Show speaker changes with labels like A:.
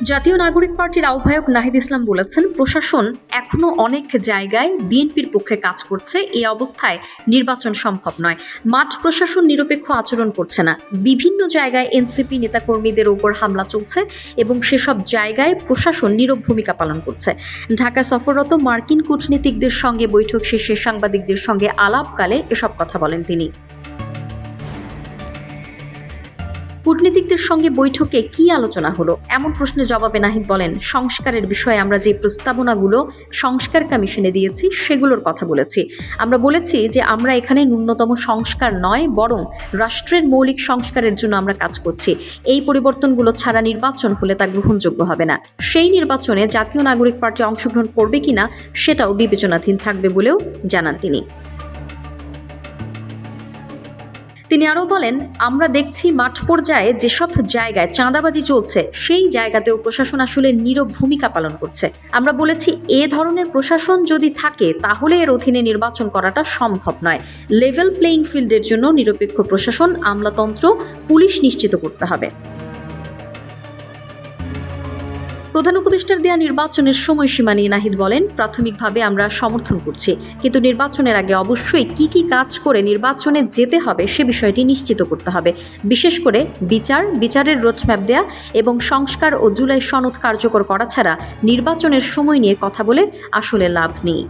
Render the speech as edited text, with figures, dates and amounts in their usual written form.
A: জাতীয় নাগরিক পার্টির আহ্বায়ক নাহিদ ইসলাম বলেছেন, প্রশাসন এখনো অনেক জায়গায় বিএনপির পক্ষে কাজ করছে। এই অবস্থায় নির্বাচন সম্ভব নয়। মাঠ প্রশাসন নিরপেক্ষ আচরণ করছে না। বিভিন্ন জায়গায় এনসিপি নেতাকর্মীদের উপর হামলা চলছে এবং সেসব জায়গায় প্রশাসন নীরব ভূমিকা পালন করছে। ঢাকা সফররত মার্কিন কূটনীতিকদের সঙ্গে বৈঠক শেষে সাংবাদিকদের সঙ্গে আলাপকালে এসব কথা বলেন তিনি। কূটনীতিকদের সঙ্গে বৈঠকে কি আলোচনা হলো এমন প্রশ্নের জবাবে নাহিদ বলেন, সংস্কারের বিষয়ে আমরা যে প্রস্তাবনাগুলো সংস্কার কমিশনে দিয়েছি সেগুলোর কথা বলেছি। আমরা বলেছি যে আমরা এখানে ন্যূনতম সংস্কার নয়, বরং রাষ্ট্রের মৌলিক সংস্কারের জন্য আমরা কাজ করছি। এই পরিবর্তনগুলো ছাড়া নির্বাচন হলে তা গ্রহণযোগ্য হবে না। সেই নির্বাচনে জাতীয় নাগরিক পার্টি অংশগ্রহণ করবে কিনা সেটাও বিবেচনাধীন থাকবে বলেও জানান তিনি আরও বলেন, আমরা দেখছি মাঠ পর্যায়ে যেসব জায়গায় চাঁদাবাজি চলছে সেই জায়গাতেও প্রশাসন আসলে নীরব ভূমিকা পালন করছে। আমরা বলেছি এ ধরনের প্রশাসন যদি থাকে তাহলে এর অধীনে নির্বাচন করাটা সম্ভব নয়। লেভেল প্লেইং ফিল্ডের জন্য নিরপেক্ষ প্রশাসন, আমলাতন্ত্র, পুলিশ নিশ্চিত করতে হবে। প্রধান উপদেষ্টার দেয়া নির্বাচনের সময়সীমা নিয়ে নাহিদ বলেন, প্রাথমিকভাবে আমরা সমর্থন করছি, কিন্তু নির্বাচনের আগে অবশ্যই কি কি কাজ করে নির্বাচনে যেতে হবে সে বিষয়টি নিশ্চিত করতে হবে। বিশেষ করে বিচারের রোডম্যাপ দেয়া এবং সংস্কার ও জুলাই সনদ কার্যকর করা ছাড়া নির্বাচনের সময় নিয়ে কথা বলে আসলে লাভ নেই।